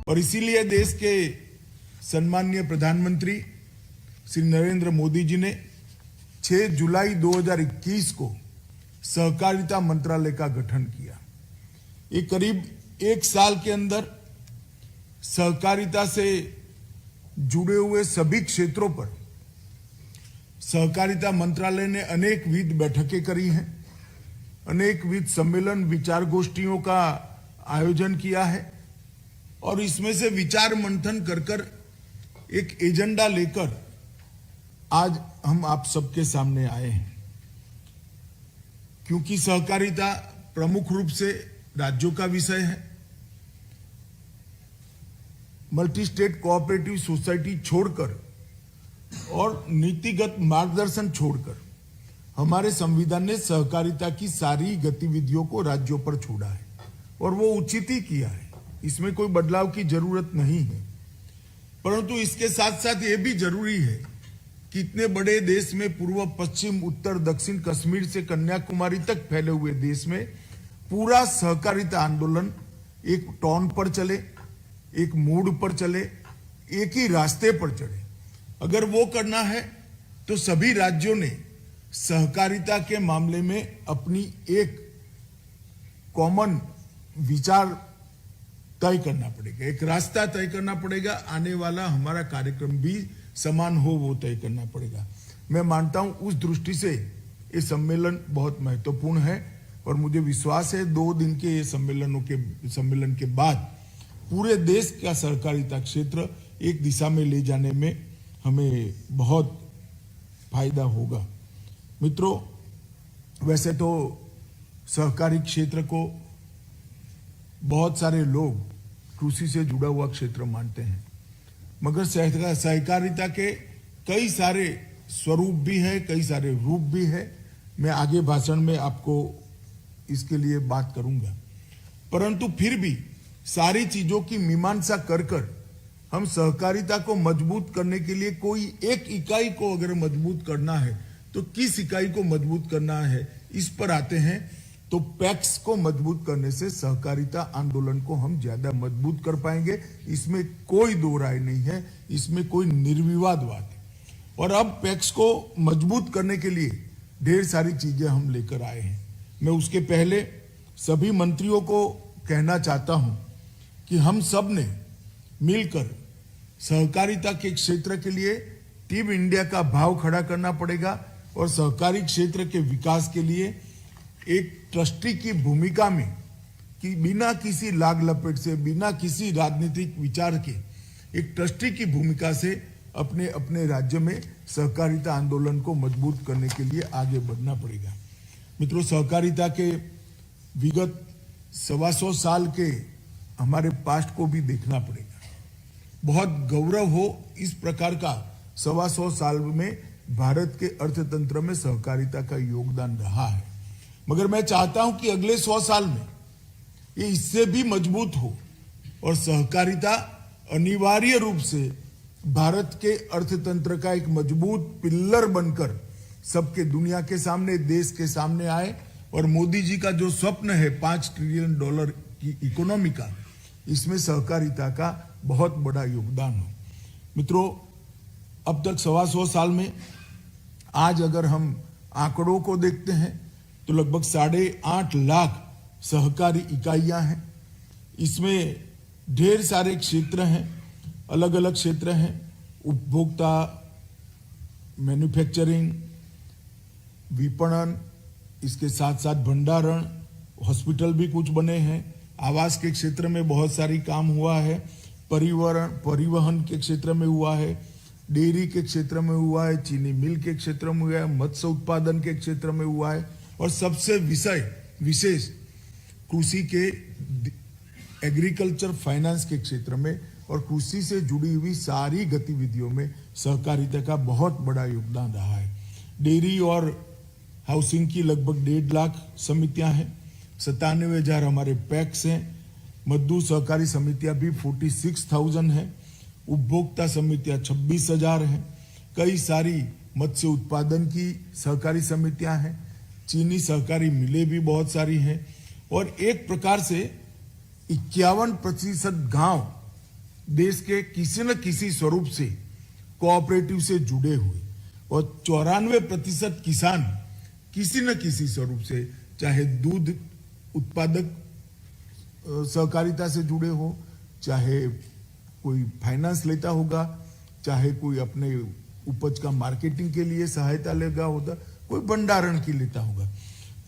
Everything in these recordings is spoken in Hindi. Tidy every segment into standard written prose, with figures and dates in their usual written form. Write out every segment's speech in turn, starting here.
और इसीलिए देश के सम्माननीय प्रधानमंत्री श्री नरेंद्र मोदी जी ने 6 जुलाई 2021 को सहकारिता मंत्रालय का गठन किया। ये करीब 1 साल के अंदर सहकारिता से जुड़े हुए सभी क्षेत्रों पर सहकारिता मंत्रालय ने अनेकविध बैठकें करी हैं, अनेकविध सम्मेलन विचार गोष्ठियों का आयोजन किया है और इसमें से विचार मंथन कर एक एजेंडा लेकर आज हम आप सबके सामने आए हैं। क्योंकि सहकारिता प्रमुख रूप से राज्यों का विषय है, मल्टी स्टेट कोऑपरेटिव सोसाइटी छोड़कर और नीतिगत मार्गदर्शन छोड़कर हमारे संविधान ने सहकारिता की सारी गतिविधियों को राज्यों पर छोड़ा है और वो उचित ही किया है। इसमें कोई बदलाव की जरूरत नहीं है। परंतु इसके साथ साथ ये भी जरूरी है कि इतने बड़े देश में पूर्व पश्चिम उत्तर दक्षिण कश्मीर से कन्याकुमारी तक फैले हुए देश में पूरा सहकारिता आंदोलन एक टोन पर चले, एक मूड पर चले, एक ही रास्ते पर चले। अगर वो करना है तो सभी राज्यों ने सहकारिता के मामले में अपनी एक कॉमन विचार तय करना पड़ेगा, एक रास्ता तय करना पड़ेगा। आने वाला हमारा कार्यक्रम भी समान हो वो तय करना पड़ेगा। मैं मानता हूं उस दृष्टि से ये सम्मेलन बहुत महत्वपूर्ण है और मुझे विश्वास है 2 दिन के ये सम्मेलन के बाद पूरे देश का सहकारिता क्षेत्र एक दिशा में ले जाने में हमें बहुत फायदा होगा। मित्रों, वैसे तो सहकारी क्षेत्र को बहुत सारे लोग कृषि से जुड़ा हुआ क्षेत्र मानते हैं, मगर सहकारिता के कई सारे स्वरूप भी है, कई सारे रूप भी है। मैं आगे भाषण में आपको इसके लिए बात करूंगा। परंतु फिर भी सारी चीजों की मीमांसा कर हम सहकारिता को मजबूत करने के लिए कोई एक इकाई को अगर मजबूत करना है तो किस इकाई को मजबूत करना है, इस पर आते हैं। तो पैक्स को मजबूत करने से सहकारिता आंदोलन को हम ज्यादा मजबूत कर पाएंगे, इसमें कोई दो राय नहीं है, इसमें कोई निर्विवाद बात है। और अब पैक्स को मजबूत करने के लिए ढेर सारी चीजें हम लेकर आए हैं। मैं उसके पहले सभी मंत्रियों को कहना चाहता हूं कि हम सब ने मिलकर सहकारिता के क्षेत्र के लिए टीम इंडिया का भाव खड़ा करना पड़ेगा और सहकारी क्षेत्र के विकास के लिए एक ट्रस्टी की भूमिका में कि बिना किसी लाग लपेट से, बिना किसी राजनीतिक विचार के एक ट्रस्टी की भूमिका से अपने अपने राज्य में सहकारिता आंदोलन को मजबूत करने के लिए आगे बढ़ना पड़ेगा। मित्रों, सहकारिता के विगत 125 साल के हमारे पास्ट को भी देखना पड़ेगा। बहुत गौरव हो इस प्रकार का 125 साल में भारत के अर्थतंत्र में सहकारिता का योगदान रहा है। मगर मैं चाहता हूं कि अगले 100 साल में ये इससे भी मजबूत हो और सहकारिता अनिवार्य रूप से भारत के अर्थतंत्र का एक मजबूत पिल्लर बनकर सबके दुनिया के सामने, देश के सामने आए और मोदी जी का जो स्वप्न है $5 ट्रिलियन की इकोनॉमी का, इसमें सहकारिता का बहुत बड़ा योगदान हो। मित्रों, अब तक 125 साल में आज अगर हम आंकड़ों को देखते हैं तो लगभग 8.5 लाख सहकारी इकाइयां हैं। इसमें ढेर सारे क्षेत्र हैं, अलग अलग क्षेत्र हैं, उपभोक्ता, मैन्युफैक्चरिंग, विपणन, इसके साथ साथ भंडारण, हॉस्पिटल भी कुछ बने हैं, आवास के क्षेत्र में बहुत सारी काम हुआ है, परिवहन के क्षेत्र में हुआ है, डेयरी के क्षेत्र में हुआ है, चीनी मिल के क्षेत्र में हुआ है, मत्स्य उत्पादन के क्षेत्र में हुआ है और सबसे विशेष कृषि के एग्रीकल्चर फाइनेंस के क्षेत्र में और कृषि से जुड़ी हुई सारी गतिविधियों में सहकारिता का बहुत बड़ा योगदान रहा है। डेयरी और हाउसिंग की लगभग 1.5 लाख समितियां हैं, 97,000 हमारे पैक्स हैं, मजदूर सहकारी समितियां भी 46,000 हैं, उपभोक्ता समितियां 26,000 हैं, कई सारी मत्स्य उत्पादन की सहकारी समितियां हैं, चीनी सहकारी मिलें भी बहुत सारी हैं और एक प्रकार से 51% गांव देश के किसी न किसी स्वरूप से कोऑपरेटिव से जुड़े हुए और 94% किसान किसी न किसी स्वरूप से, चाहे दूध उत्पादक सहकारिता से जुड़े हो, चाहे कोई फाइनेंस लेता होगा, चाहे कोई अपने उपज का मार्केटिंग के लिए सहायता लेगा होगा, कोई भंडारण की लेता होगा,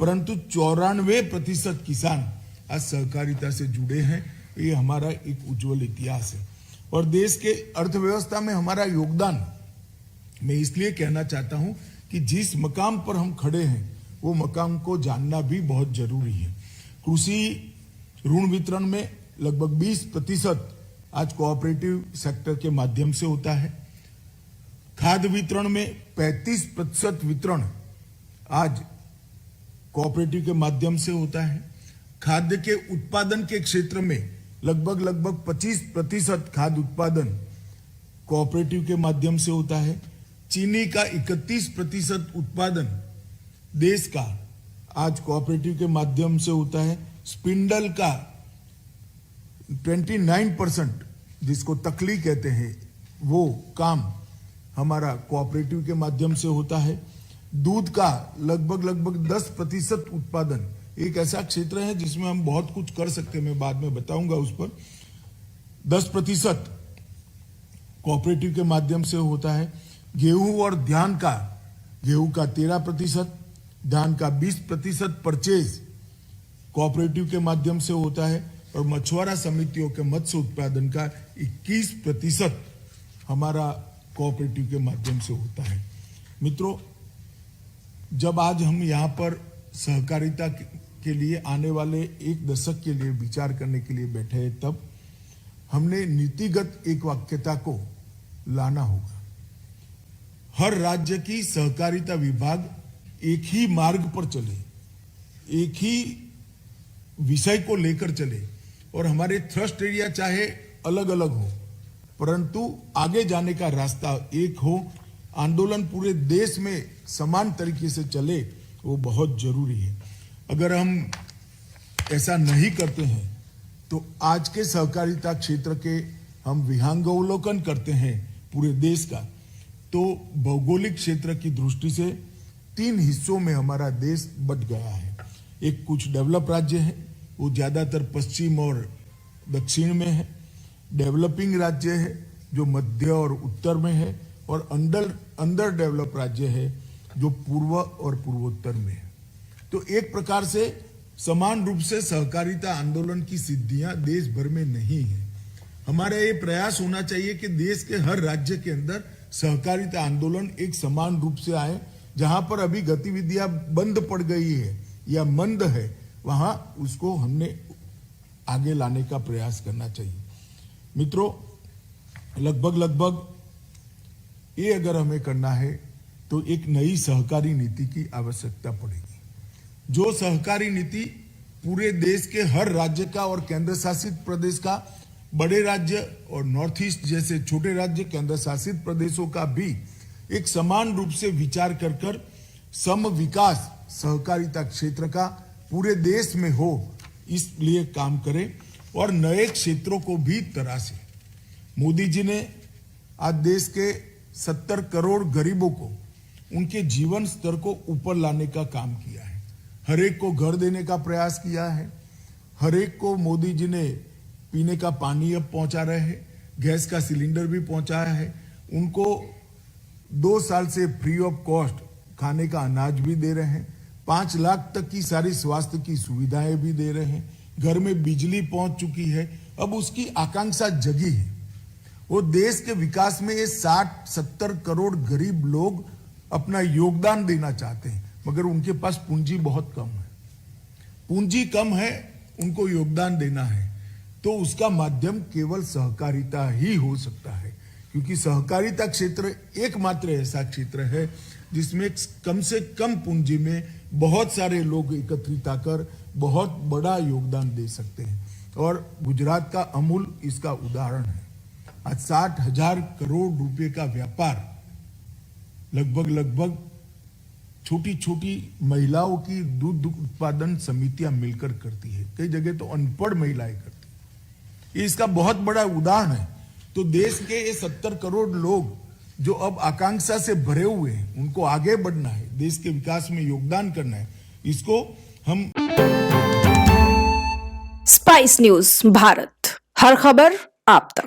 परंतु 94% किसान आज सहकारिता से जुड़े हैं। ये हमारा एक उज्जवल इतिहास है और देश के अर्थव्यवस्था में हमारा योगदान मैं इसलिए कहना चाहता हूं कि जिस मकाम पर हम खड़े हैं वो मकाम को जानना भी बहुत जरूरी है। कृषि ऋण वितरण में लगभग 20% आज कोऑपरेटिव सेक्टर के माध्यम से होता है। खाद्य वितरण में 35% वितरण आज कोऑपरेटिव के माध्यम से होता है। खाद्य के उत्पादन के क्षेत्र में लगभग 25% खाद्य उत्पादन कोऑपरेटिव के माध्यम से होता है। चीनी का 31% उत्पादन देश का आज कोऑपरेटिव के माध्यम से होता है। स्पिंडल का 29% जिसको तकली कहते हैं वो काम हमारा कोऑपरेटिव के माध्यम से होता है। दूध का लगभग 10% उत्पादन एक ऐसा क्षेत्र है जिसमें हम बहुत कुछ कर सकते हैं, मैं बाद में बताऊंगा उस पर। 10% कोऑपरेटिव के माध्यम से होता है। गेहूं और धान का, गेहूं का 13%, धान का 20% परचेज कोऑपरेटिव के माध्यम से होता है और मछुआरा समितियों के मत्स्य उत्पादन का 21% हमारा कोऑपरेटिव के माध्यम से होता है। मित्रों, जब आज हम यहाँ पर सहकारिता के लिए आने वाले एक दशक के लिए विचार करने के लिए बैठे हैं, तब हमने नीतिगत एक वाक्यता को लाना होगा। हर राज्य की सहकारिता विभाग एक ही मार्ग पर चले, एक ही विषय को लेकर चले और हमारे थ्रस्ट एरिया चाहे अलग अलग हो, परंतु आगे जाने का रास्ता एक हो। आंदोलन पूरे देश में समान तरीके से चले, वो बहुत जरूरी है। अगर हम ऐसा नहीं करते हैं तो आज के सहकारिता क्षेत्र के हम विहंगावलोकन करते हैं पूरे देश का, तो भौगोलिक क्षेत्र की दृष्टि से 3 हिस्सों में हमारा देश बंट गया है। एक कुछ डेवलप राज्य है, वो ज्यादातर पश्चिम और दक्षिण में है। डेवलपिंग राज्य है जो मध्य और उत्तर में है, और अंडर डेवलप राज्य है जो पूर्व और पूर्वोत्तर में है। तो एक प्रकार से समान रूप से सहकारिता आंदोलन की सिद्धियां देश भर में नहीं है। हमारा ये प्रयास होना चाहिए कि देश के हर राज्य के अंदर सहकारिता आंदोलन एक समान रूप से आए। जहां पर अभी गतिविधियां बंद पड़ गई है या मंद है, वहां उसको हमने आगे लाने का प्रयास करना चाहिए। मित्रों, लगभग ये अगर हमें करना है तो एक नई सहकारी नीति की आवश्यकता पड़ेगी। जो सहकारी नीति पूरे देश के हर राज्य का और केंद्र शासित प्रदेश का, बड़े राज्य और नॉर्थ ईस्ट जैसे छोटे राज्य केंद्र शासित प्रदेशों का भी एक समान रूप से विचार कर सम विकास सहकारिता क्षेत्र का पूरे देश में हो, इसलिए काम करें और नए क्षेत्रों को भी तराशें। मोदी जी ने आज देश के 70 करोड़ गरीबों को उनके जीवन स्तर को ऊपर लाने का काम किया है। हर एक को घर देने का प्रयास किया है। हर एक को मोदी जी ने पीने का पानी अब पहुंचा रहे हैं, गैस का सिलेंडर भी पहुंचाया है। उनको 2 साल से फ्री ऑफ कॉस्ट खाने का अनाज भी दे रहे हैं। 5 लाख तक की सारी स्वास्थ्य की सुविधाएं भी दे रहे हैं। घर में बिजली पहुंच चुकी है। अब उसकी आकांक्षा जगी है। वो देश के विकास में ये 60-70 करोड़ गरीब लोग अपना योगदान देना चाहते हैं, मगर उनके पास पूंजी बहुत कम है। पूंजी कम है, उनको योगदान देना है, तो उसका माध्यम केवल सहकारिता ही हो सकता है, क्योंकि सहकारिता क्षेत्र एकमात्र ऐसा क्षेत्र है जिसमें कम से कम पूंजी में बहुत सारे लोग एकत्रित आकर बहुत बड़ा योगदान दे सकते हैं। और गुजरात का अमूल इसका उदाहरण है। आज 60,000 करोड़ रुपए का व्यापार लगभग छोटी छोटी महिलाओं की दूध उत्पादन समितियां मिलकर करती है। कई जगह तो अनपढ़ महिलाएं करती है। ये इसका बहुत बड़ा उदाहरण है तो देश के ये 70 करोड़ लोग जो अब आकांक्षा से भरे हुए हैं, उनको आगे बढ़ना है, देश के विकास में योगदान करना है, इसको हम। स्पाइस न्यूज भारत, हर खबर आप तक।